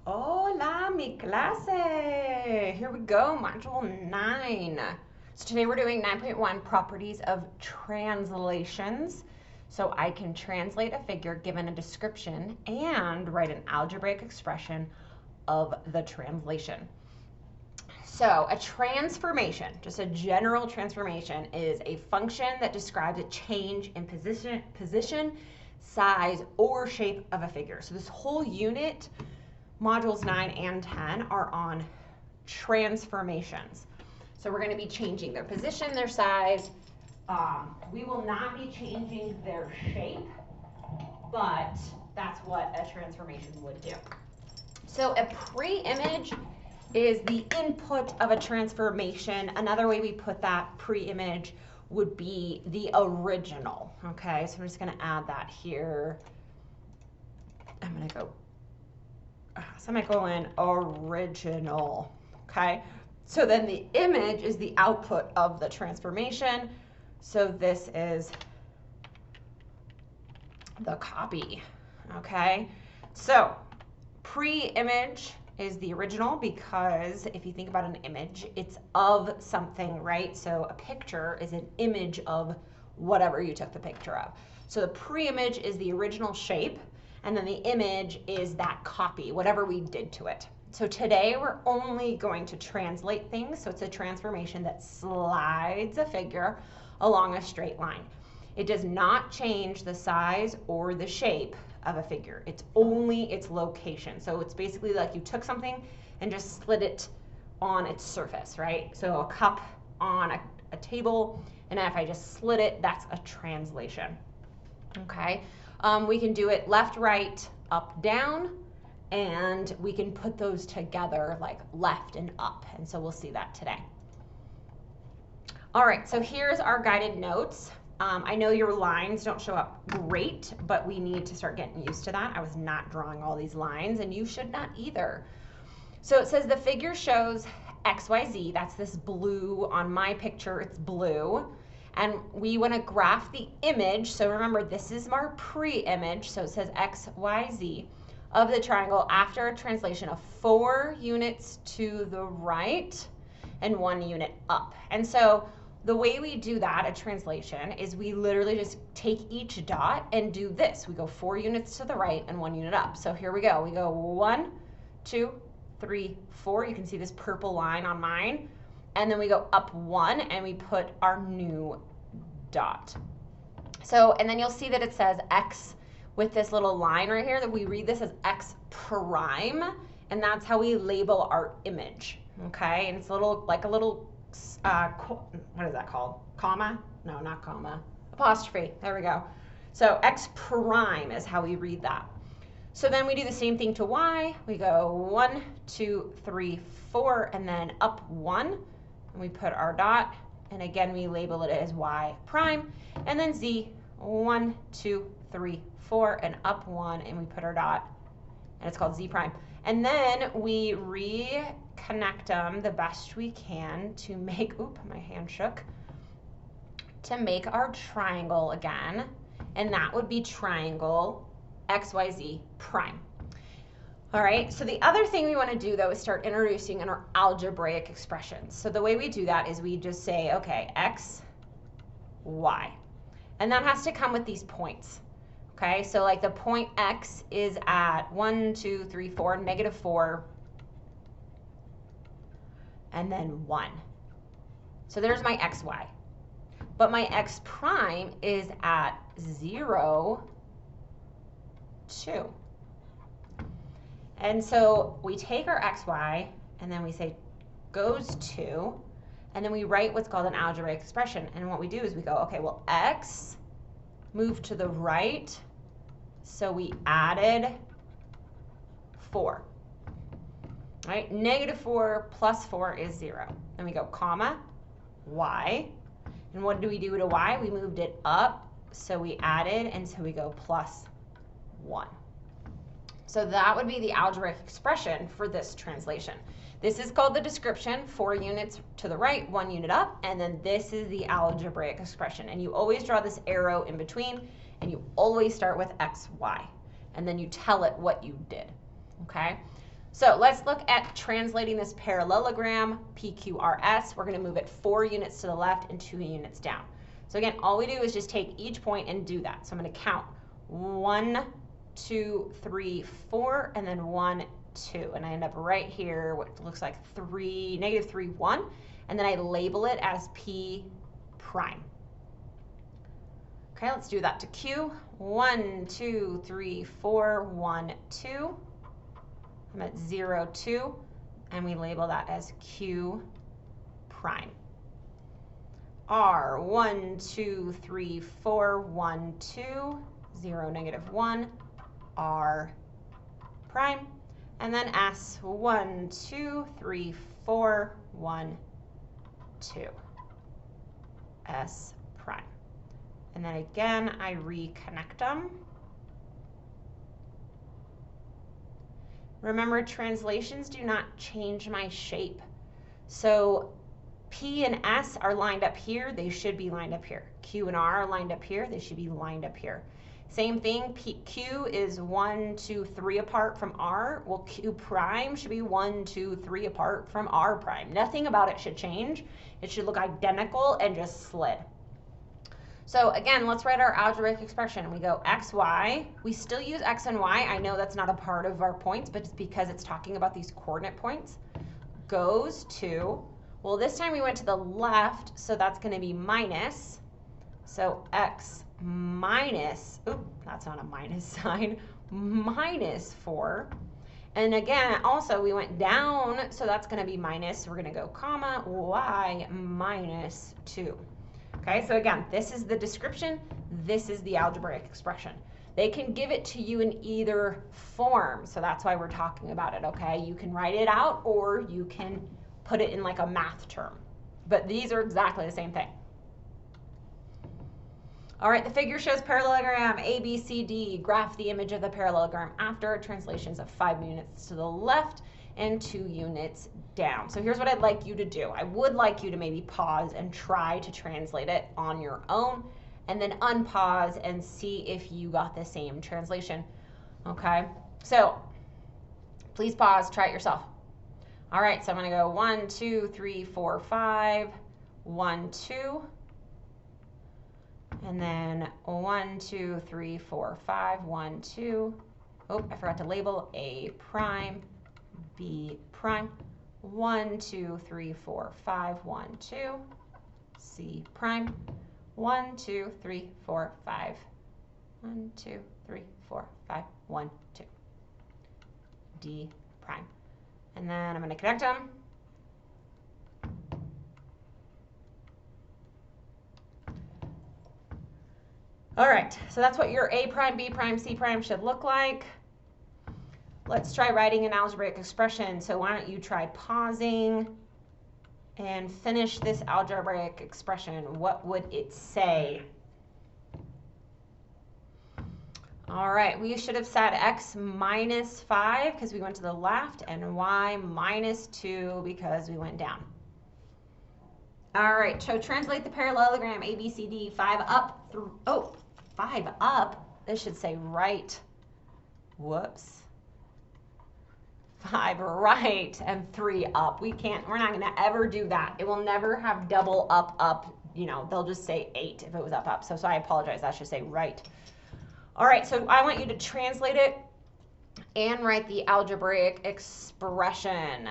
Hola, mi clase! Here we go, Module 9. So today we're doing 9.1 Properties of Translations. So I can translate a figure given a description and write an algebraic expression of the translation. So a transformation, just a general transformation, is a function that describes a change in position, size, or shape of a figure. So this whole unit, modules 9 and 10, are on transformations. So we're going to be changing their position, their size. We will not be changing their shape, but that's what a transformation would do. So a pre-image is the input of a transformation. Another way we put that pre-image would be the original. Okay, so I'm just going to add that here. I'm going to go semicolon original. Okay, so then the image is the output of the transformation. So this is the copy. Okay, so pre-image is the original because if you think about an image, it's of something, right? So a picture is an image of whatever you took the picture of. So the pre-image is the original shape, and then the image is that copy, whatever we did to it. So today we're only going to translate things. So it's a transformation that slides a figure along a straight line. It does not change the size or the shape of a figure. It's only its location. So it's basically like you took something and just slid it on its surface, right? So a cup on a table, and if I just slid it, that's a translation. Okay, we can do it left, right, up, down, and we can put those together like left and up, and so we'll see that today. All right, so here's our guided notes. I know your lines don't show up great, but we need to start getting used to that. I was not drawing all these lines, and you should not either. So it says the figure shows XYZ. That's this blue. On my picture, it's blue. And we want to graph the image. So remember, this is our pre-image. So it says XYZ of the triangle after a translation of 4 units to the right and 1 unit up. And so the way we do that, a translation, is we literally just take each dot and do this. We go 4 units to the right and 1 unit up. So here we go. We go 1, 2, 3, 4. You can see this purple line on mine. And then we go up 1 and we put our new dot. So, and then you'll see that it says X with this little line right here, that we read this as X prime, and that's how we label our image. Okay, and it's a little, like a little, what is that called? Comma? No, not comma. Apostrophe. There we go. So X prime is how we read that. So then we do the same thing to Y. We go 1, 2, 3, 4, and then up 1, and we put our dot, and again we label it as Y prime, and then Z, 1, 2, 3, 4, and up 1, and we put our dot, and it's called Z prime. And then we reconnect them the best we can to make, oop, my hand shook, to make our triangle again, and that would be triangle XYZ prime. All right, so the other thing we want to do though is start introducing in our algebraic expressions. So the way we do that is we just say, okay, X, Y, and that has to come with these points. Okay, so like the point X is at 1, 2, 3, 4, -4, and then 1. So there's my XY. But my X prime is at 0, 2. And so we take our XY and then we say goes to, and then we write what's called an algebraic expression. And what we do is we go, okay, well, X moved to the right, so we added 4. Right? -4 plus 4 is 0. Then we go comma, Y. And what do we do to Y? We moved it up, so we added, and so we go plus 1. So that would be the algebraic expression for this translation. This is called the description, 4 units to the right, 1 unit up, and then this is the algebraic expression. And you always draw this arrow in between, and you always start with X, Y, and then you tell it what you did, okay? So let's look at translating this parallelogram, PQRS. We're going to move it 4 units to the left and 2 units down. So again, all we do is just take each point and do that. So I'm going to count 1, 2, 3, 4, and then 1, 2. And I end up right here, what looks like -3, 1. And then I label it as P prime. Okay, let's do that to Q. 1, 2, 3, 4, 1, 2. I'm at 0, 2, and we label that as Q prime. R, 1, 2, 3, 4, 1, 2, 0, -1, R prime. And then S, 1, 2, 3, 4, 1, 2, S prime. And then again, I reconnect them. Remember, translations do not change my shape. So P and S are lined up here, they should be lined up here. Q and R are lined up here, they should be lined up here. Same thing, Q is 1, 2, 3 apart from R. Well, Q prime should be 1, 2, 3 apart from R prime. Nothing about it should change. It should look identical and just slid. So again, let's write our algebraic expression. We go x, y. We still use x and y. I know that's not a part of our points, but it's because it's talking about these coordinate points. Goes to, well, this time we went to the left, so that's going to be minus. So x minus, oop, that's not a minus sign, minus 4. And again, also we went down, so that's going to be minus. So we're going to go comma, y minus 2. Okay, so again, this is the description, this is the algebraic expression. They can give it to you in either form, so that's why we're talking about it, okay? You can write it out or you can put it in like a math term, but these are exactly the same thing. All right, the figure shows parallelogram ABCD. Graph the image of the parallelogram after translations of 5 units to the left and 2 units down. So here's what I'd like you to do. I would like you to maybe pause and try to translate it on your own, and then unpause and see if you got the same translation. Okay, so please pause, try it yourself. All right, so I'm going to go 1, 2, 3, 4, 5, 1, 2. And then 1, 2, 3, 4, 5, 1, 2. Oh, I forgot to label A prime, B prime. 1, 2, 3, 4, 5, 1, 2. C prime. 1, 2, 3, 4, 5. 1, 2, 3, 4, 5, 1, 2. D prime. And then I'm going to connect them. All right, so that's what your A prime, B prime, C prime should look like. Let's try writing an algebraic expression. So why don't you try pausing and finish this algebraic expression. What would it say? All right, we should have said x minus 5 because we went to the left, and y minus 2 because we went down. All right, so translate the parallelogram ABCD. 5 up through, 5 up. This should say right. Whoops. 5 right and 3 up. We're not gonna ever do that. It will never have double up, you know, they'll just say 8 if it was up. So I apologize, that should say right. All right, so I want you to translate it and write the algebraic expression.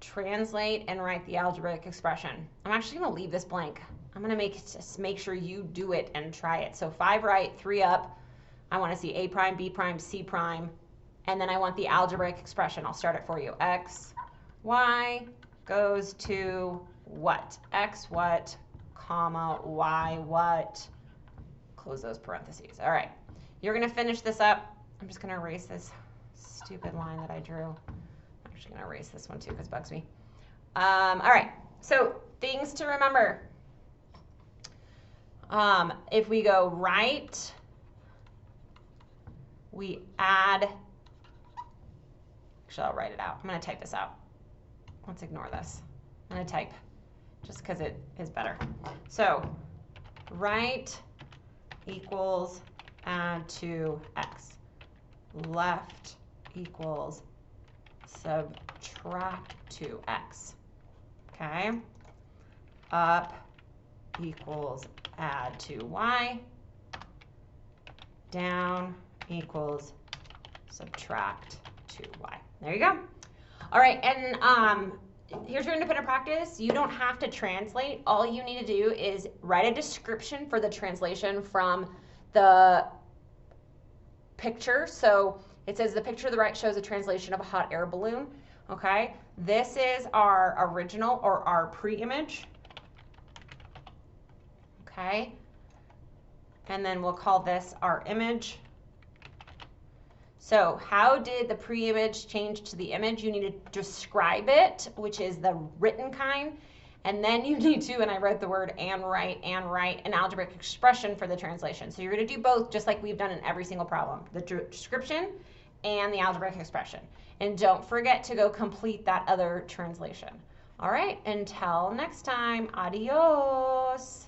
Translate and write the algebraic expression. I'm actually gonna leave this blank. I'm gonna make sure you do it and try it. So 5 right, 3 up. I wanna see A prime, B prime, C prime, and then I want the algebraic expression. I'll start it for you. X, Y goes to what? X what, comma, Y what? Close those parentheses. All right, you're gonna finish this up. I'm just gonna erase this stupid line that I drew. I'm actually gonna erase this one too because it bugs me. All right, so things to remember. If we go right, we add, actually I'll write it out. I'm gonna type this out. Let's ignore this. I'm gonna type just because it is better. So right equals add to x. Left equals subtract 2x. Okay. Up equals add 2y. Down equals subtract 2y. There you go. All right, and here's your independent practice. You don't have to translate. All you need to do is write a description for the translation from the picture. So it says the picture to the right shows a translation of a hot air balloon. Okay, this is our original or our pre-image. Okay, and then we'll call this our image. So how did the pre-image change to the image? You need to describe it, which is the written kind. And then you need to, and I wrote the word and write, an algebraic expression for the translation. So you're going to do both just like we've done in every single problem, the description and the algebraic expression. And don't forget to go complete that other translation. All right, until next time, adios.